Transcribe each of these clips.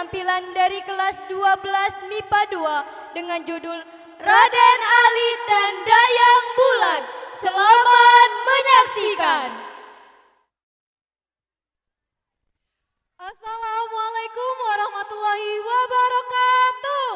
penampilan dari kelas 12 MIPA 2 dengan judul Raden Ali dan Dayang Bulan. Selamat menyaksikan. Assalamualaikum warahmatullahi wabarakatuh.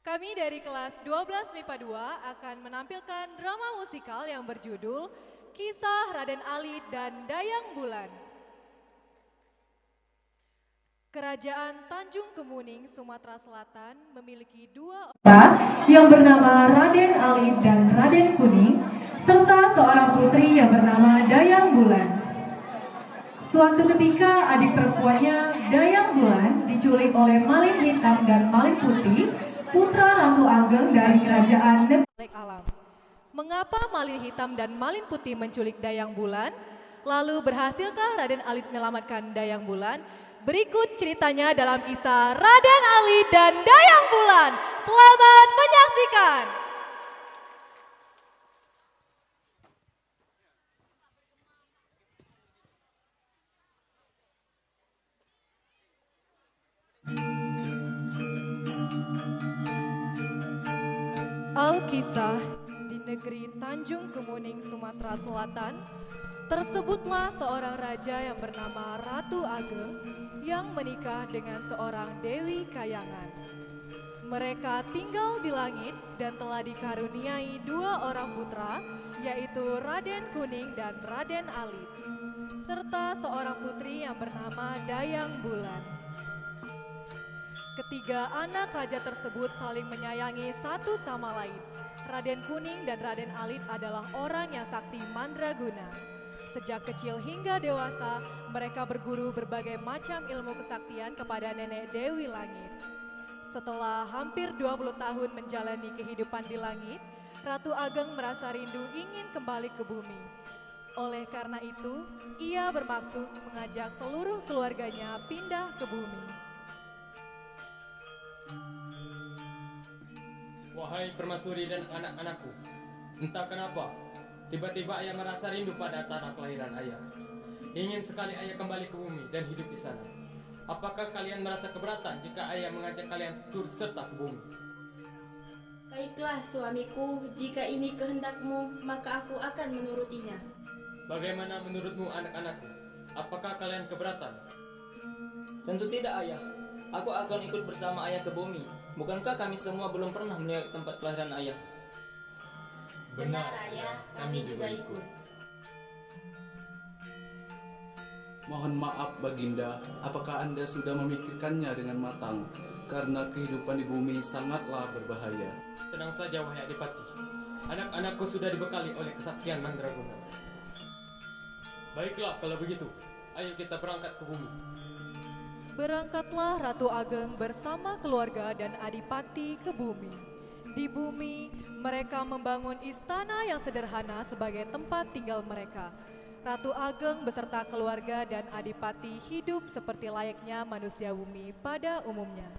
Kami dari kelas 12 MIPA 2 akan menampilkan drama musikal yang berjudul Kisah Raden Ali dan Dayang Bulan. Kerajaan Tanjung Kemuning, Sumatera Selatan memiliki dua orang yang bernama Raden Ali dan Raden Kuning, serta seorang putri yang bernama Dayang Bulan. Suatu ketika adik perempuannya, Dayang Bulan, diculik oleh Malin Hitam dan Malin Putih, putra Ratu Ageng dari kerajaan negeri alam. Mengapa Malin Hitam dan Malin Putih menculik Dayang Bulan? Lalu berhasilkah Raden Ali menyelamatkan Dayang Bulan? Berikut ceritanya dalam kisah Raden Ali dan Dayang Bulan. Selamat menyaksikan. Alkisah di negeri Tanjung Kemuning, Sumatera Selatan, tersebutlah seorang raja yang bernama Ratu Ageng yang menikah dengan seorang Dewi Kayangan. Mereka tinggal di langit dan telah dikaruniai dua orang putra, yaitu Raden Kuning dan Raden Alit, serta seorang putri yang bernama Dayang Bulan. Ketiga anak raja tersebut saling menyayangi satu sama lain. Raden Kuning dan Raden Alit adalah orang yang sakti mandraguna. Sejak kecil hingga dewasa, mereka berguru berbagai macam ilmu kesaktian kepada nenek Dewi Langit. Setelah hampir 20 tahun menjalani kehidupan di langit, Ratu Ageng merasa rindu ingin kembali ke bumi. Oleh karena itu, ia bermaksud mengajak seluruh keluarganya pindah ke bumi. Wahai permaisuri dan anak-anakku, entah kenapa, tiba-tiba ayah merasa rindu pada tanah kelahiran ayah. Ingin sekali ayah kembali ke bumi dan hidup di sana. Apakah kalian merasa keberatan jika ayah mengajak kalian turut serta ke bumi? Baiklah suamiku, jika ini kehendakmu, maka aku akan menurutinya. Bagaimana menurutmu anak-anakku? Apakah kalian keberatan? Tentu tidak ayah, aku akan ikut bersama ayah ke bumi. Bukankah kami semua belum pernah melihat tempat kelahiran ayah? Benar ayah, kami juga ikut. Mohon maaf Baginda, apakah Anda sudah memikirkannya dengan matang? Karena kehidupan di bumi sangatlah berbahaya. Tenang saja wahai Adipati, anak-anakku sudah dibekali oleh kesaktian mandraguna. Baiklah kalau begitu, ayo kita berangkat ke bumi. Berangkatlah Ratu Ageng bersama keluarga dan adipati ke bumi. Di bumi, mereka membangun istana yang sederhana sebagai tempat tinggal mereka. Ratu Ageng beserta keluarga dan adipati hidup seperti layaknya manusia bumi pada umumnya.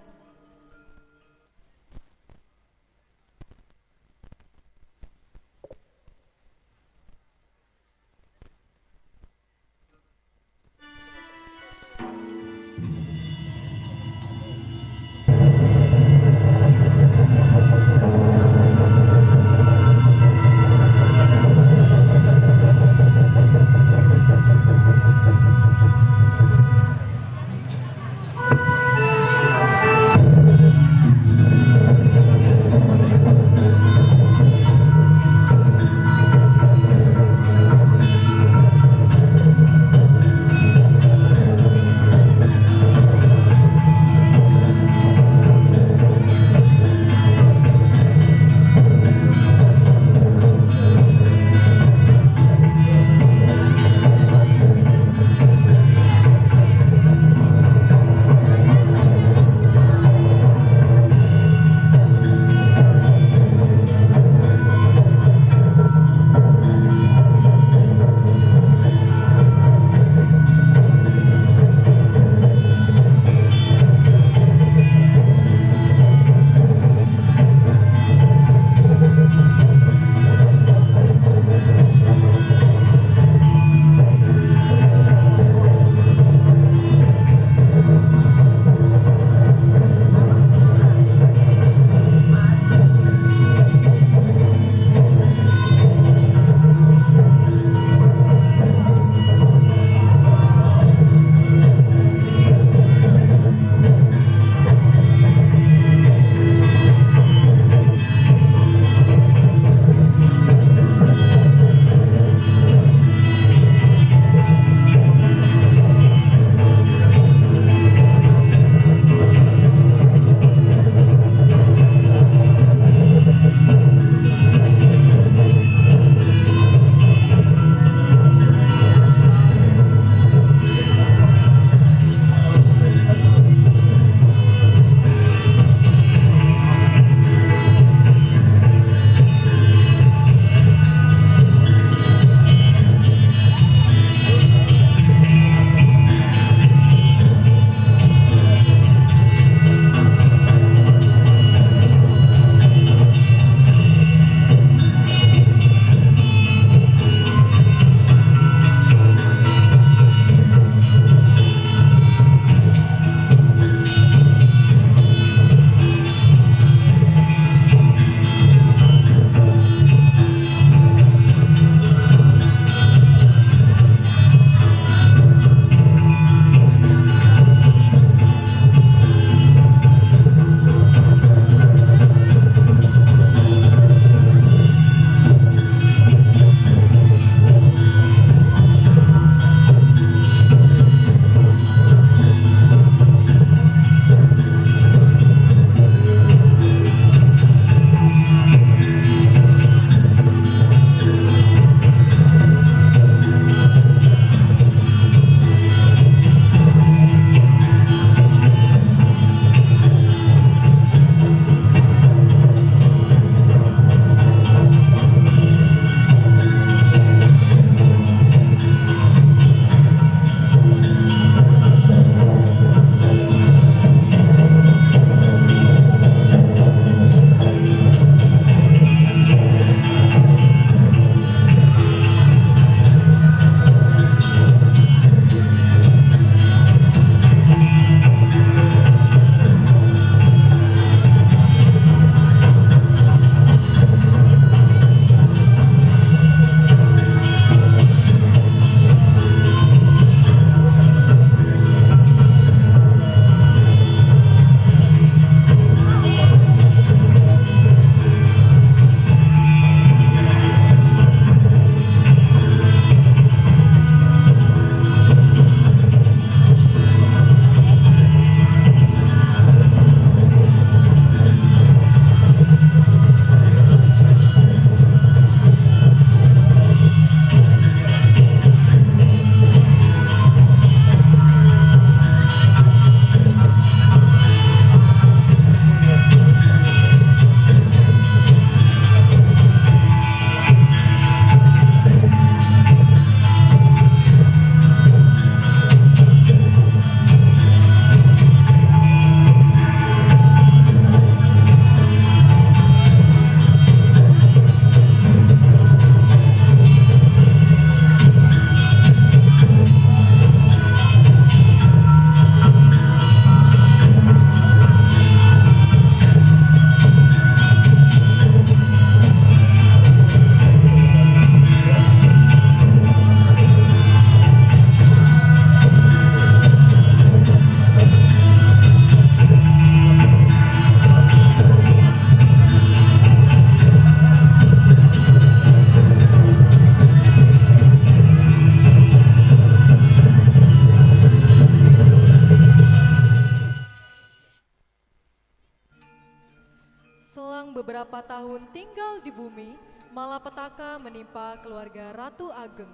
Selang beberapa tahun tinggal di bumi, malapetaka menimpa keluarga Ratu Ageng.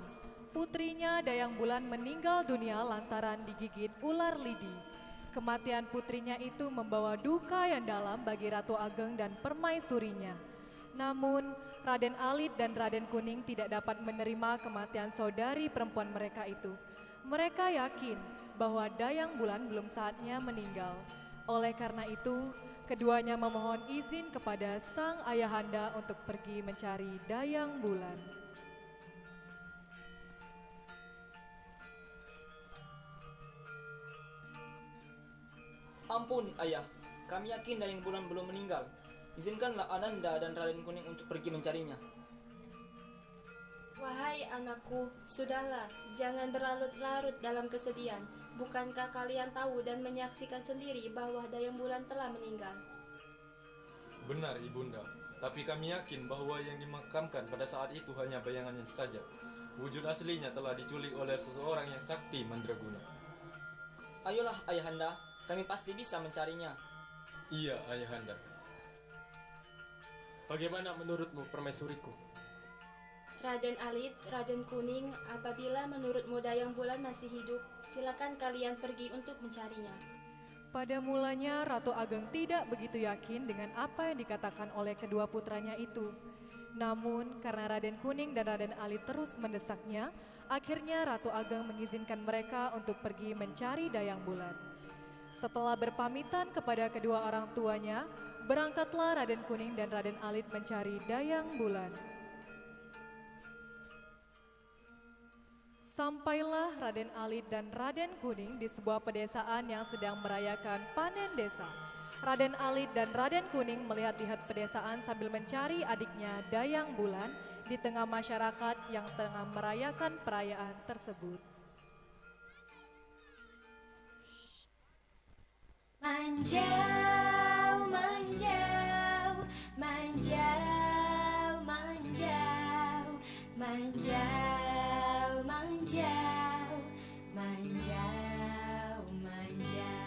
Putrinya Dayang Bulan meninggal dunia lantaran digigit ular lidi. Kematian putrinya itu membawa duka yang dalam bagi Ratu Ageng dan permaisurinya. Namun, Raden Alit dan Raden Kuning tidak dapat menerima kematian saudari perempuan mereka itu. Mereka yakin bahwa Dayang Bulan belum saatnya meninggal. Oleh karena itu, keduanya memohon izin kepada sang ayahanda untuk pergi mencari Dayang Bulan. Ampun, ayah. Kami yakin Dayang Bulan belum meninggal. Izinkanlah Ananda dan Raden Kuning untuk pergi mencarinya. Wahai anakku, sudahlah, jangan berlarut-larut dalam kesedihan. Bukankah kalian tahu dan menyaksikan sendiri bahwa Dayang Bulan telah meninggal? Benar, Ibunda. Tapi kami yakin bahwa yang dimakamkan pada saat itu hanya bayangannya saja. Wujud aslinya telah diculik oleh seseorang yang sakti mandraguna. Ayolah, ayahanda. Kami pasti bisa mencarinya. Iya, ayahanda. Bagaimana menurutmu, permaisuriku? Raden Alit, Raden Kuning, apabila menurutmu Dayang Bulan masih hidup, silakan kalian pergi untuk mencarinya. Pada mulanya Ratu Ageng tidak begitu yakin dengan apa yang dikatakan oleh kedua putranya itu. Namun karena Raden Kuning dan Raden Alit terus mendesaknya, akhirnya Ratu Ageng mengizinkan mereka untuk pergi mencari Dayang Bulan. Setelah berpamitan kepada kedua orang tuanya, berangkatlah Raden Kuning dan Raden Alit mencari Dayang Bulan. Sampailah Raden Alit dan Raden Kuning di sebuah pedesaan yang sedang merayakan panen desa. Raden Alit dan Raden Kuning melihat-lihat pedesaan sambil mencari adiknya Dayang Bulan di tengah masyarakat yang tengah merayakan perayaan tersebut. Manjau, manjau, manjau, manjau, manjau, manjau, manjau, manjau.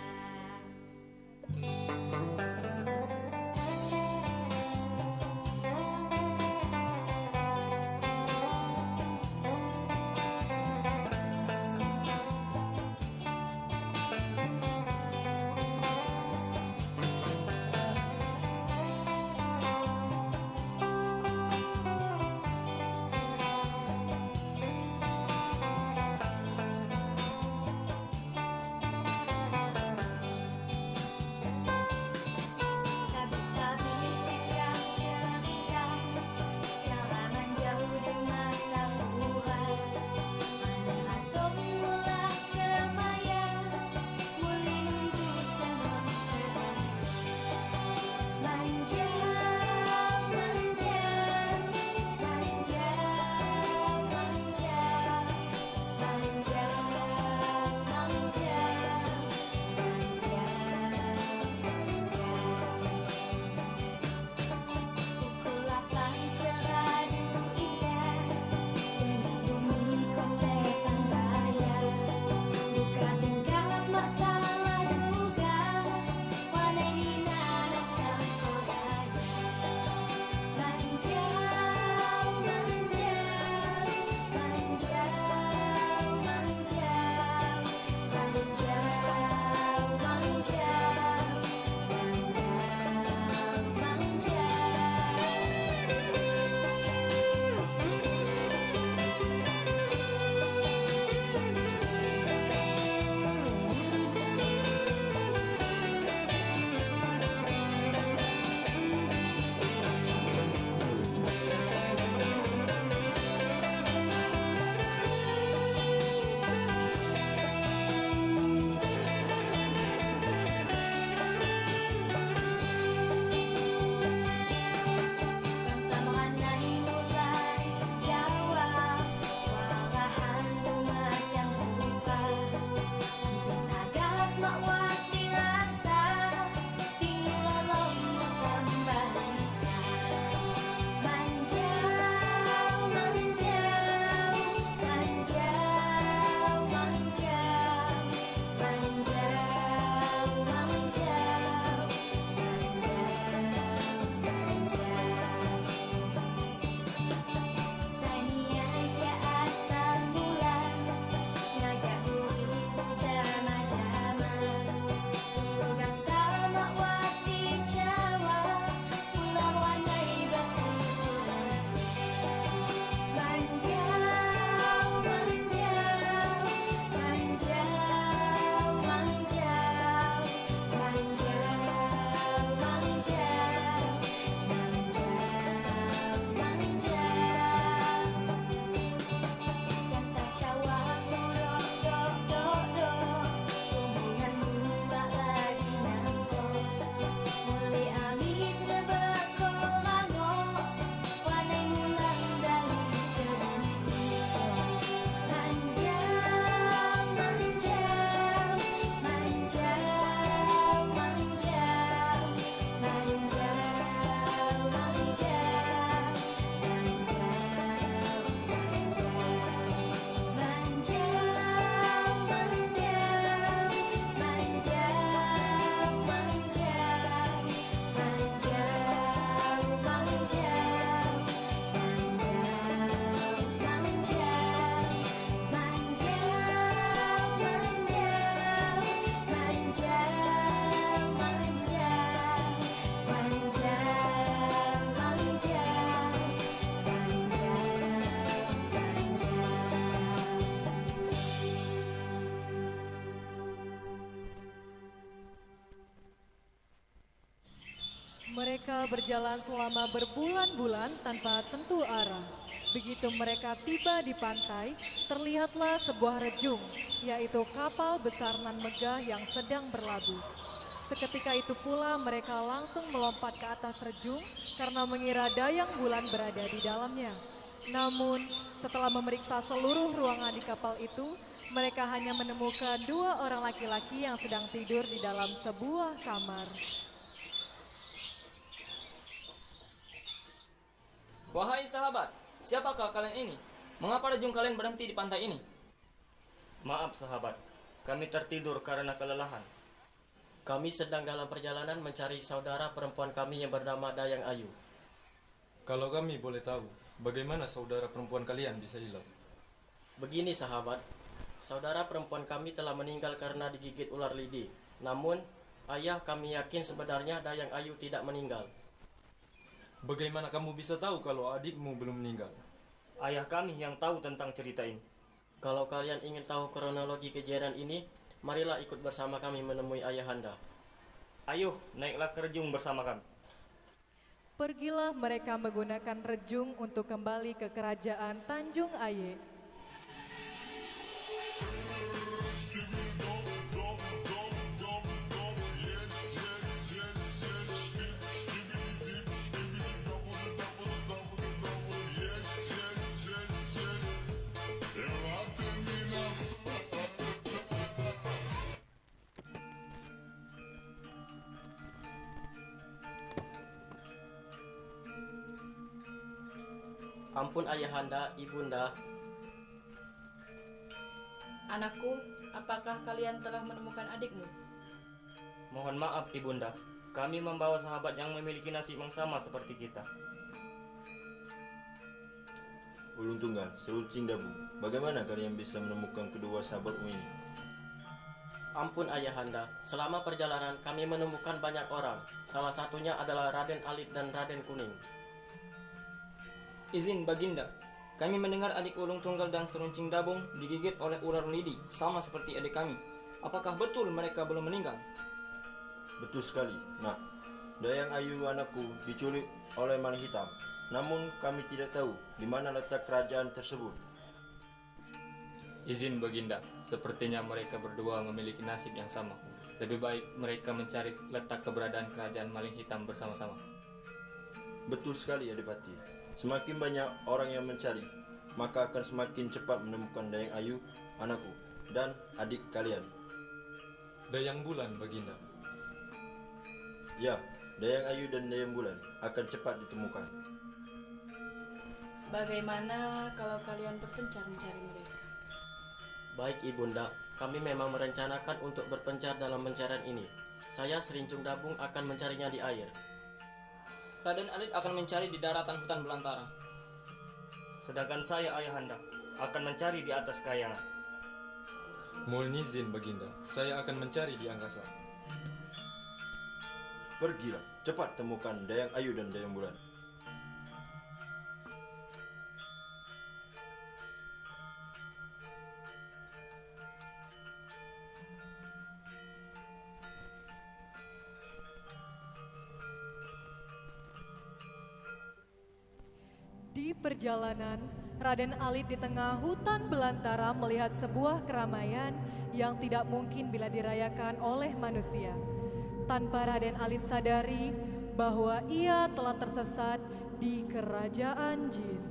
Mereka berjalan selama berbulan-bulan tanpa tentu arah. Begitu mereka tiba di pantai, terlihatlah sebuah rejung, yaitu kapal besar nan megah yang sedang berlabuh. Seketika itu pula mereka langsung melompat ke atas rejung karena mengira Dayang Bulan berada di dalamnya. Namun, setelah memeriksa seluruh ruangan di kapal itu, mereka hanya menemukan 2 orang laki-laki yang sedang tidur di dalam sebuah kamar. Wahai sahabat, siapakah kalian ini? Mengapa rejung kalian berhenti di pantai ini? Maaf sahabat, kami tertidur karena kelelahan. Kami sedang dalam perjalanan mencari saudara perempuan kami yang bernama Dayang Ayu. Kalau kami boleh tahu, bagaimana saudara perempuan kalian bisa hilang? Begini sahabat, saudara perempuan kami telah meninggal karena digigit ular lidi. Namun, ayah kami yakin sebenarnya Dayang Ayu tidak meninggal. Bagaimana kamu bisa tahu kalau adikmu belum meninggal? Ayah kami yang tahu tentang cerita ini. Kalau kalian ingin tahu kronologi kejadian ini, marilah ikut bersama kami menemui ayahanda. Ayo, naiklah ke rejung bersama kami. Pergilah mereka menggunakan rejung untuk kembali ke kerajaan Tanjung Aye. Ampun ayahanda, ibunda. Anakku, apakah kalian telah menemukan adikmu? Mohon maaf ibunda, kami membawa sahabat yang memiliki nasib yang sama seperti kita. Ulun Tunggal, Seruncing Dabung, bagaimana kalian bisa menemukan kedua sahabatmu ini? Ampun ayahanda, selama perjalanan kami menemukan banyak orang. Salah satunya adalah Raden Alit dan Raden Kuning. Izin Baginda, kami mendengar adik Ulung Tunggal dan Seruncing Dabung digigit oleh ular lidi, sama seperti adik kami. Apakah betul mereka belum meninggal? Betul sekali, nak. Dayang Ayu anakku diculik oleh maling hitam. Namun kami tidak tahu di mana letak kerajaan tersebut. Izin Baginda, sepertinya mereka berdua memiliki nasib yang sama. Lebih baik mereka mencari letak keberadaan kerajaan maling hitam bersama-sama. Betul sekali Adipati. Semakin banyak orang yang mencari, maka akan semakin cepat menemukan Dayang Ayu anakku dan adik kalian. Dayang Bulan, Baginda. Ya, Dayang Ayu dan Dayang Bulan akan cepat ditemukan. Bagaimana kalau kalian berpencar mencari mereka? Baik ibunda, kami memang merencanakan untuk berpencar dalam pencarian ini. Saya Serincung Dabung akan mencarinya di air. Raden Alit akan mencari di daratan hutan belantara. Sedangkan saya ayahanda akan mencari di atas kayangan. Mohon izin Baginda, saya akan mencari di angkasa. Pergilah, cepat temukan Dayang Ayu dan Dayang Bulan. Di perjalanan, Raden Alit di tengah hutan belantara melihat sebuah keramaian yang tidak mungkin bila dirayakan oleh manusia. Tanpa Raden Alit sadari bahwa ia telah tersesat di kerajaan jin.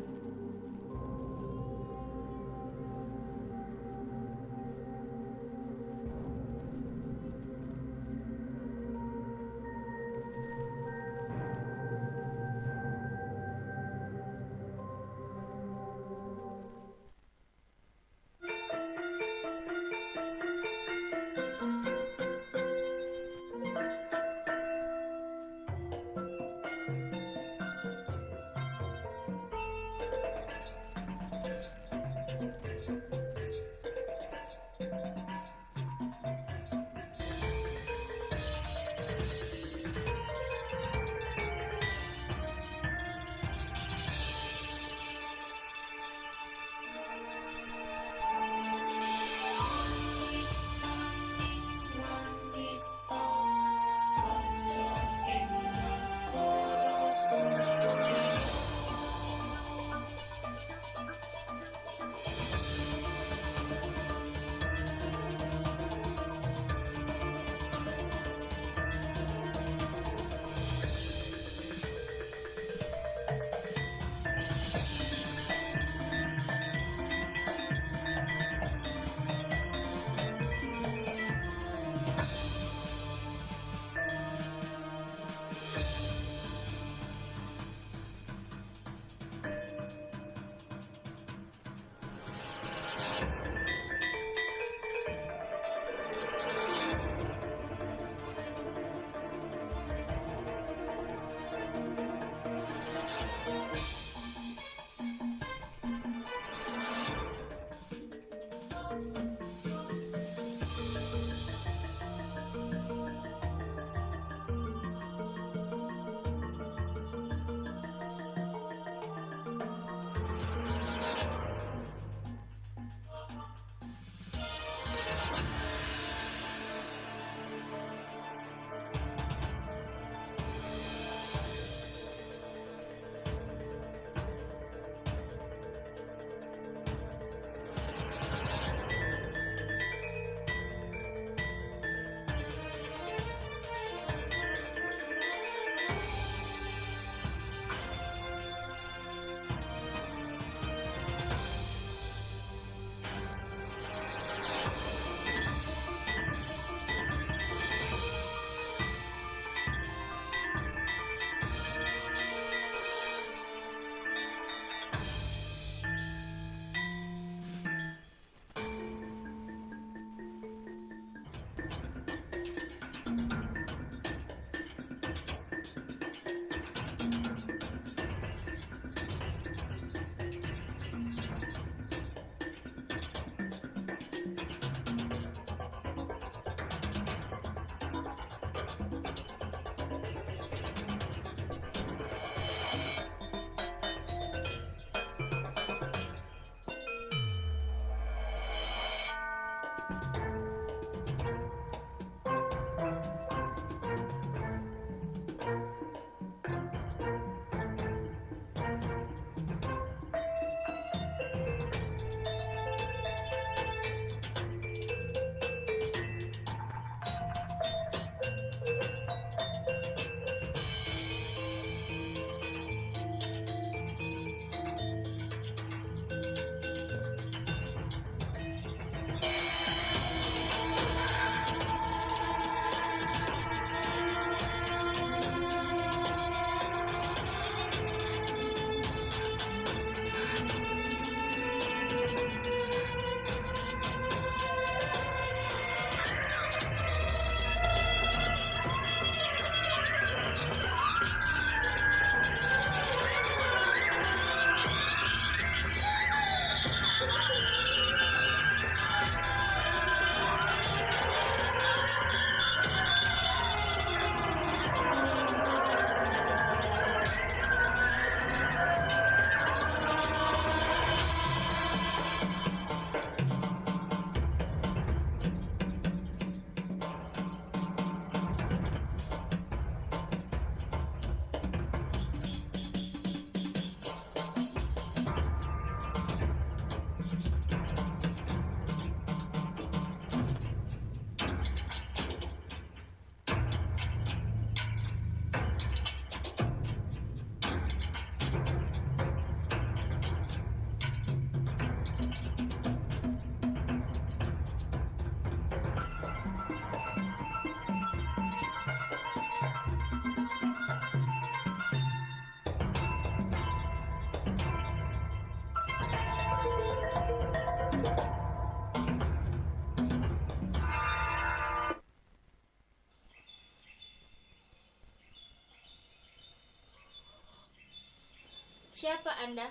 Siapa Anda?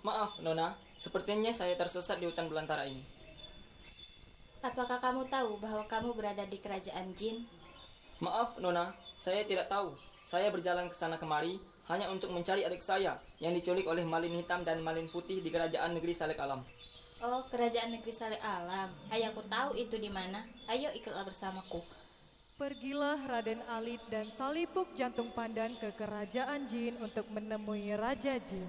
Maaf, Nona. Sepertinya saya tersesat di hutan belantara ini. Apakah kamu tahu bahwa kamu berada di kerajaan jin? Maaf, Nona. Saya tidak tahu. Saya berjalan ke sana kemari hanya untuk mencari adik saya yang diculik oleh Malin Hitam dan Malin Putih di kerajaan negeri Salek Alam. Oh, kerajaan negeri Salek Alam. Ayahku tahu itu di mana. Ayo ikutlah bersamaku. Pergilah Raden Alit dan Salipuk Jantung Pandan ke kerajaan jin untuk menemui Raja Jin.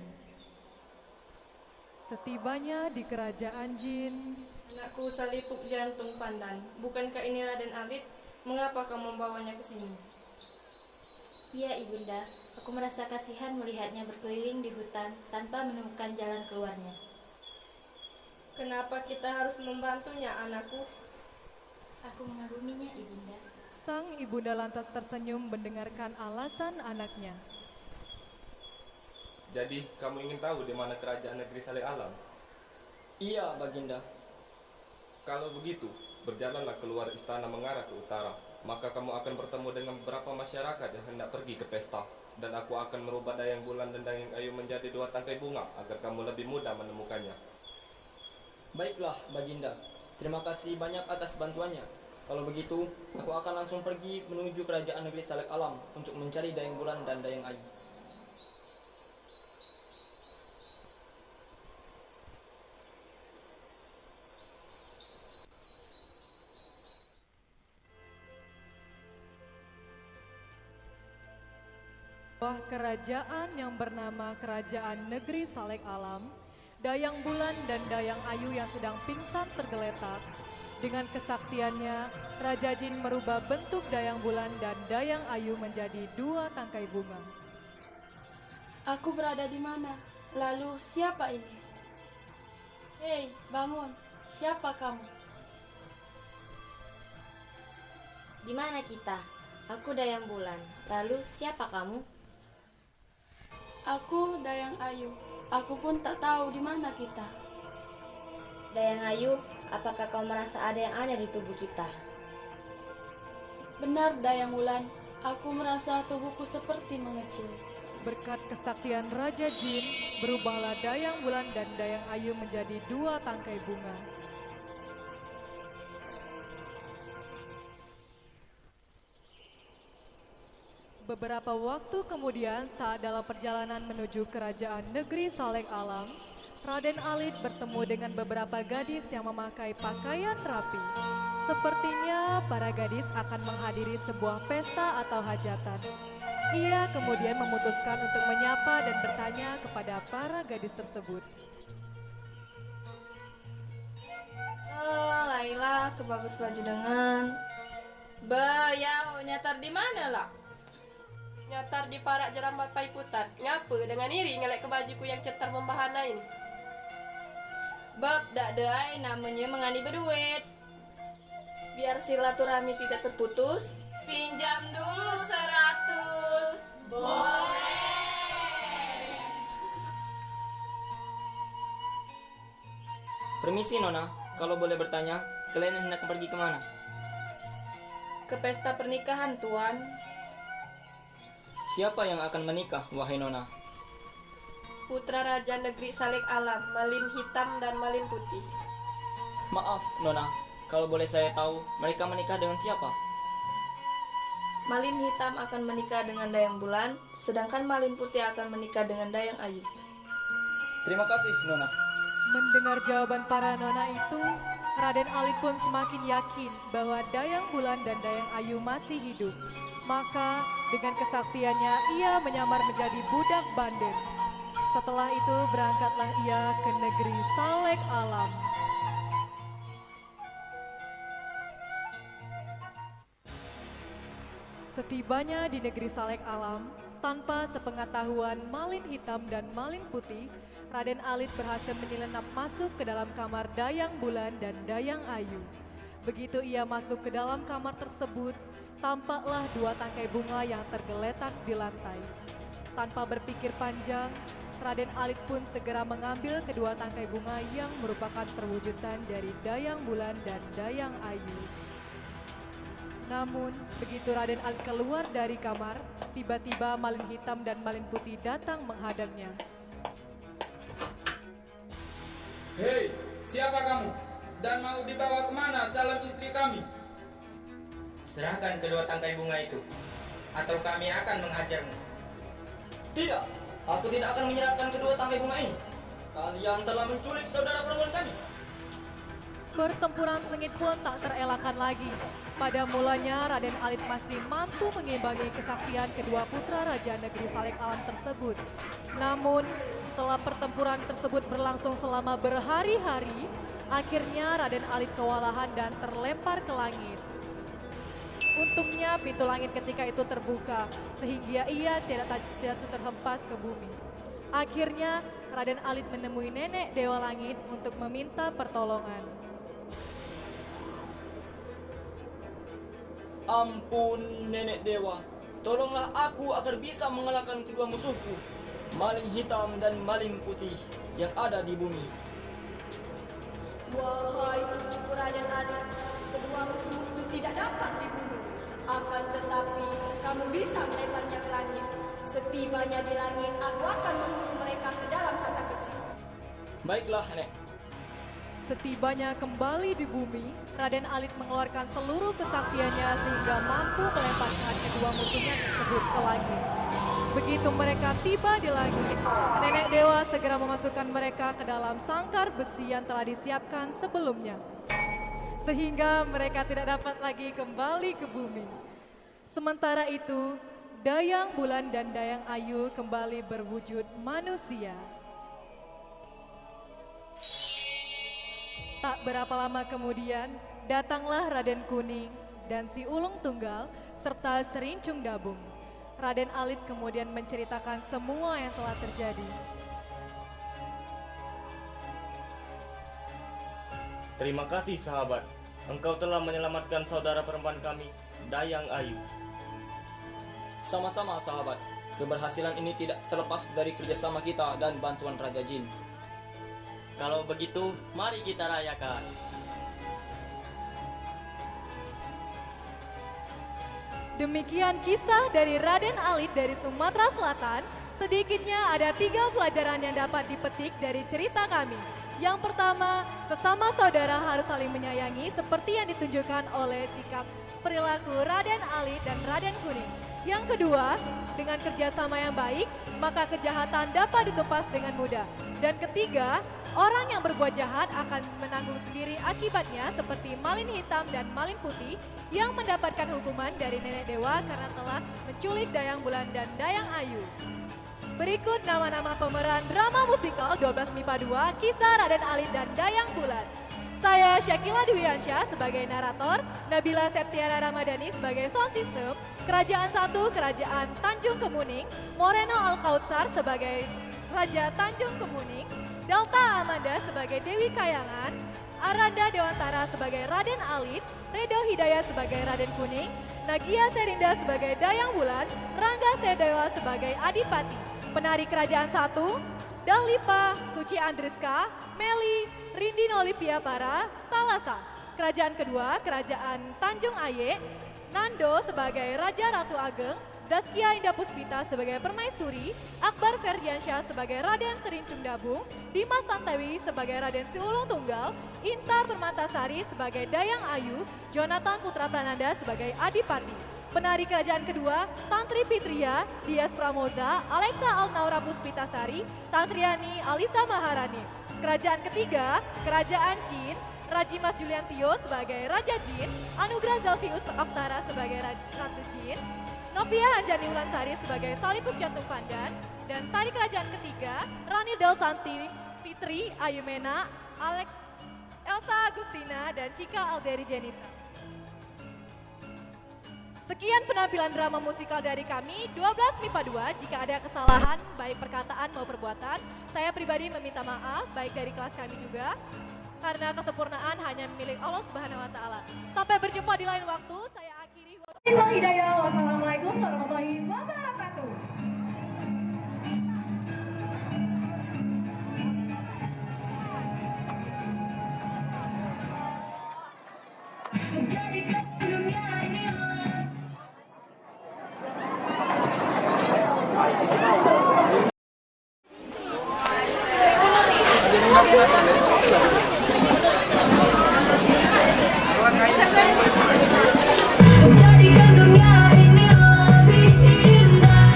Setibanya di kerajaan jin, Anakku Salipuk Jantung Pandan, bukankah ini Raden Alit? Mengapa kau membawanya ke sini? Iya, Ibunda. Aku merasa kasihan melihatnya berkeliling di hutan tanpa menemukan jalan keluarnya. Kenapa kita harus membantunya, anakku? Aku mengaguminya, Ibunda. sang ibunda lantas tersenyum mendengarkan alasan anaknya. Jadi, kamu ingin tahu di mana kerajaan negeri Salek Alam? Iya, Baginda. Kalau begitu, berjalanlah keluar istana mengarah ke utara. Maka kamu akan bertemu dengan beberapa masyarakat yang hendak pergi ke pesta. Dan aku akan merubah dayang bulan dan dayang ayu menjadi 2 tangkai bunga agar kamu lebih mudah menemukannya. Baiklah, Baginda. Terima kasih banyak atas bantuannya. Kalau begitu, aku akan langsung pergi menuju kerajaan negeri Salek Alam untuk mencari dayang bulan dan dayang ayu. Sebuah kerajaan yang bernama Kerajaan Negeri Salek Alam, Dayang Bulan dan Dayang Ayu yang sedang pingsan tergeletak. Dengan kesaktiannya, Raja Jin merubah bentuk Dayang Bulan dan Dayang Ayu menjadi 2 tangkai bunga. Aku berada di mana? Lalu siapa ini? Hei, bangun. Siapa kamu? Di mana kita? Aku Dayang Bulan. Lalu siapa kamu? Aku Dayang Ayu. Aku pun tak tahu di mana kita. Dayang Ayu, apakah kau merasa ada yang aneh di tubuh kita? Benar, Dayang Bulan. Aku merasa tubuhku seperti mengecil. Berkat kesaktian Raja Jin, berubahlah Dayang Bulan dan Dayang Ayu menjadi 2 tangkai bunga. Beberapa waktu kemudian, saat dalam perjalanan menuju kerajaan negeri Salek Alam, Raden Alit bertemu dengan beberapa gadis yang memakai pakaian rapi. Sepertinya para gadis akan menghadiri sebuah pesta atau hajatan. Ia kemudian memutuskan untuk menyapa dan bertanya kepada para gadis tersebut. Laila, kebagus baju dengan... Bayau, nyatar di mana lah? Nyatar di parak jerambat paiputan. Ngapa dengan iri ngelek ke bajuku yang cetar membahana ini? Bab dak deai namanya mengani berduit. Biar silaturahmi tidak terputus, Pinjam dulu 100. Boleh. Permisi, Nona. Kalau boleh bertanya, kalian hendak pergi kemana? Ke pesta pernikahan, Tuan. Siapa yang akan menikah, wahai Nona? putra Raja Negeri Salek Alam, Malin Hitam dan Malin Putih. Maaf, Nona. Kalau boleh saya tahu, mereka menikah dengan siapa? Malin Hitam akan menikah dengan Dayang Bulan, sedangkan Malin Putih akan menikah dengan Dayang Ayu. Terima kasih, Nona. Mendengar jawaban para nona itu, Raden Alit pun semakin yakin bahwa Dayang Bulan dan Dayang Ayu masih hidup. Maka dengan kesaktiannya ia menyamar menjadi budak Banden. Setelah itu berangkatlah ia ke negeri Salek Alam. Setibanya di negeri Salek Alam, tanpa sepengetahuan Malin Hitam dan Malin Putih, Raden Alit berhasil menyelenap masuk ke dalam kamar Dayang Bulan dan Dayang Ayu. Begitu ia masuk ke dalam kamar tersebut, tampaklah 2 tangkai bunga yang tergeletak di lantai. Tanpa berpikir panjang, Raden Alit pun segera mengambil kedua tangkai bunga yang merupakan perwujudan dari Dayang Bulan dan Dayang Ayu. Namun, begitu Raden Alit keluar dari kamar, tiba-tiba Malin Hitam dan Malin Putih datang menghadangnya. Hei, siapa kamu? Dan mau dibawa kemana calon istri kami? Serahkan kedua tangkai bunga itu, atau kami akan menghajarmu. Tidak, aku tidak akan menyerahkan kedua tangkai bunga ini. Kalian telah menculik saudara perempuan kami. Pertempuran sengit pun tak terelakkan lagi. Pada mulanya Raden Alit masih mampu mengimbangi kesaktian kedua putra Raja Negeri Salek Alam tersebut. Namun setelah pertempuran tersebut berlangsung selama berhari-hari, akhirnya Raden Alit kewalahan dan terlempar ke langit. Untungnya pintu langit ketika itu terbuka sehingga ia tidak jatuh terhempas ke bumi. Akhirnya Raden Alit menemui nenek Dewa Langit untuk meminta pertolongan. Ampun nenek dewa, tolonglah aku agar bisa mengalahkan kedua musuhku, Maling Hitam dan Maling Putih yang ada di bumi. Wahai cucuku Raden Alit, kedua musuhmu itu tidak dapat dibunuh. Akan tetapi kamu bisa melemparnya ke langit. Setibanya di langit, aku akan membunuh mereka ke dalam sangkar besi. Baiklah, Nek. Setibanya kembali di bumi, Raden Alit mengeluarkan seluruh kesaktiannya sehingga mampu melemparkan kedua musuhnya tersebut ke langit. Begitu mereka tiba di langit, Nenek Dewa segera memasukkan mereka ke dalam sangkar besi yang telah disiapkan sebelumnya. Sehingga mereka tidak dapat lagi kembali ke bumi. Sementara itu, Dayang Bulan dan Dayang Ayu kembali berwujud manusia. Tak berapa lama kemudian, datanglah Raden Kuning dan si Ulung Tunggal serta Serincung Dabung. Raden Alit kemudian menceritakan semua yang telah terjadi. Terima kasih sahabat, engkau telah menyelamatkan saudara perempuan kami, Dayang Ayu. Sama-sama sahabat, keberhasilan ini tidak terlepas dari kerjasama kita dan bantuan Raja Jin. Kalau begitu, mari kita rayakan. Demikian kisah dari Raden Alit dari Sumatera Selatan. Sedikitnya ada 3 pelajaran yang dapat dipetik dari cerita kami. Yang pertama, sesama saudara harus saling menyayangi seperti yang ditunjukkan oleh sikap perilaku Raden Alit dan Raden Kuning. Yang kedua, dengan kerjasama yang baik, maka kejahatan dapat ditumpas dengan mudah. Dan ketiga, orang yang berbuat jahat akan menanggung sendiri akibatnya seperti Malin Hitam dan Malin Putih yang mendapatkan hukuman dari Nenek Dewa karena telah menculik Dayang Bulan dan Dayang Ayu. Berikut nama-nama pemeran drama musikal 12 MIPA 2 Kisah Raden Alit dan Dayang Bulan. Saya Syakila Dwiansyah sebagai narator, Nabila Septiana Ramadhani sebagai sound system, Kerajaan 1 Kerajaan Tanjung Kemuning, Moreno Alkautsar sebagai Raja Tanjung Kemuning, Delta Amanda sebagai Dewi Kayangan, Aranda Dewantara sebagai Raden Alit, Redo Hidayat sebagai Raden Kuning, Nagia Serinda sebagai Dayang Bulan, Rangga Sedewa sebagai Adipati. Penari Kerajaan 1, Dalipa, Suci Andriska, Meli, Rindi Nolipia Para, Stalasa. Kerajaan kedua, Kerajaan Tanjung Aye, Nando sebagai Raja Ratu Ageng, Zaskia Indah Puspita sebagai Permaisuri, Akbar Ferdiansyah sebagai Raden Serincung Dabung, Dimas Tantewi sebagai Raden Si Ulung Tunggal, Inta Permatasari sebagai Dayang Ayu, Jonathan Putra Prananda sebagai Adipati. Penari Kerajaan kedua, Tantri Pitria, Dias Pramoza, Alexa Alnaura Puspitasari, Tantriani Alisa Maharani. Kerajaan ketiga, Kerajaan Jin, Rajimas Juliantio sebagai Raja Jin, Anugrah Zalfi Oktara sebagai Ratu Jin, Nopia Hanjani Ulansari sebagai Salipuk Jantung Pandan, dan tari kerajaan ketiga, Rani Dalsanti, Fitri, Ayumena, Alex, Elsa Agustina, dan Cika Alderi Jenisa. Sekian penampilan drama musikal dari kami, 12 MIPA 2. Jika ada kesalahan, baik perkataan maupun perbuatan, saya pribadi meminta maaf, baik dari kelas kami juga, karena kesempurnaan hanya milik Allah Subhanahu wa Ta'ala. Sampai berjumpa di lain waktu, saya akhiri. Wassalamualaikum warahmatullahi wabarakatuh. Jadi dunia ini Jadikan dunia ini lebih indah.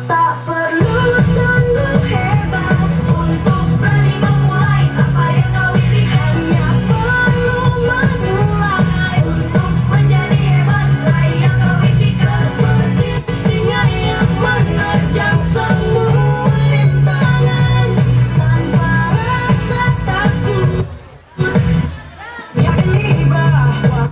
Tak perlu tunggu hebat untuk berani memulai apa yang kau impikan. Hanya perlu memulai untuk menjadi hebat. Raih yang kau impikan seperti singa yang menerjang semua rintangan tanpa rasa takut. Yakini bahwa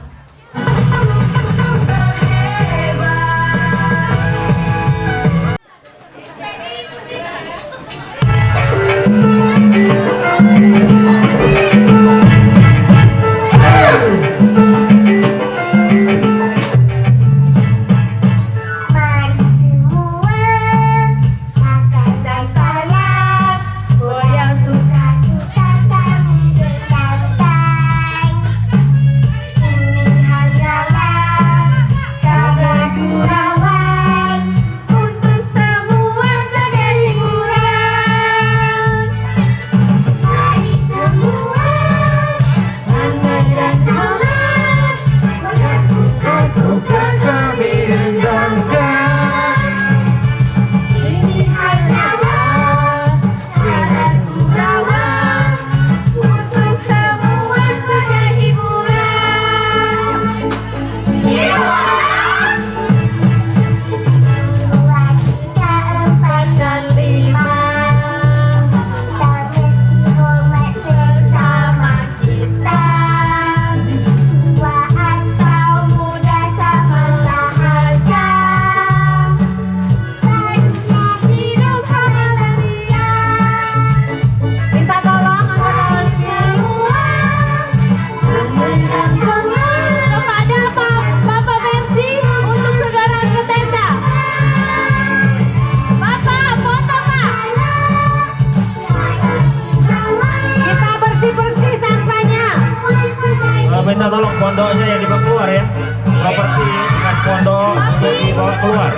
minta tolong pondoknya yang dibawa keluar ya, properti bekas pondok untuk dibawa keluar.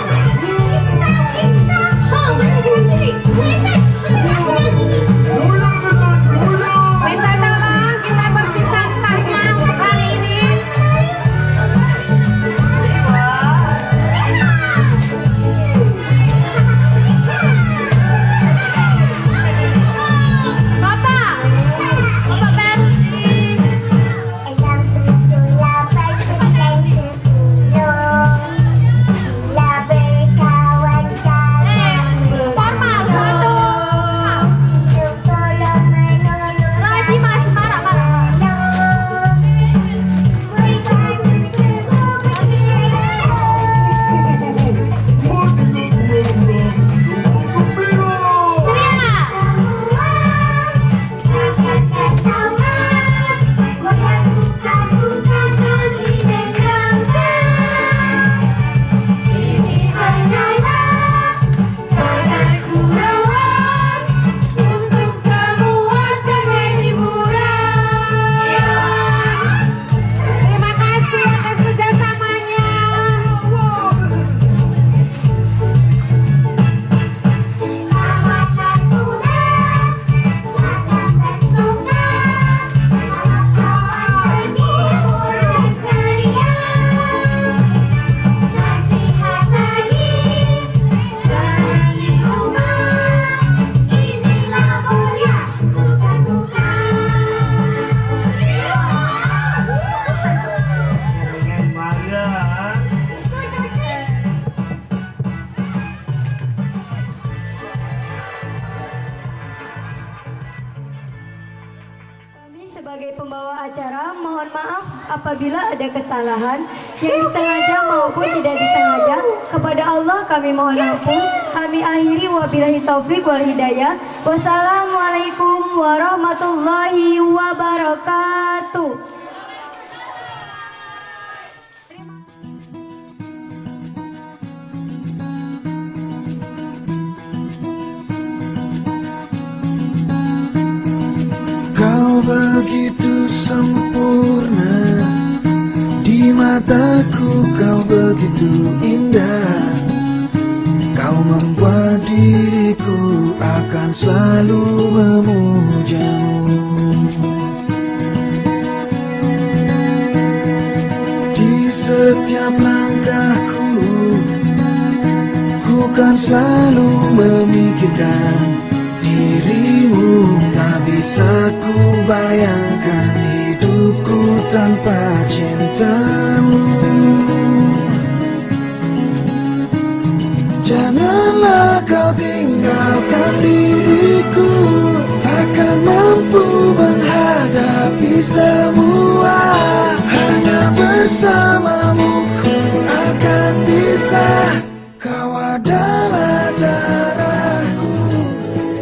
Minta tolong kita bersih sampahnya untuk hari ini. Bapak sebagai pembawa acara, mohon maaf apabila ada kesalahan yang disengaja maupun tidak disengaja. Kepada Allah kami mohon ampun. Kami akhiri wabillahi taufik wal hidayah. Wassalamualaikum warahmatullahi wabarakatuh. Kau begitu sempurna, di mataku kau begitu indah. kan selalu memujamu. Di setiap langkahku, ku kan selalu memikirkan dirimu. Tak bisa ku bayangkan hidupku tanpa cintamu. Janganlah kau tinggalkan diriku, takkan mampu menghadapi semua. Hanya bersamamu ku akan bisa. Kau adalah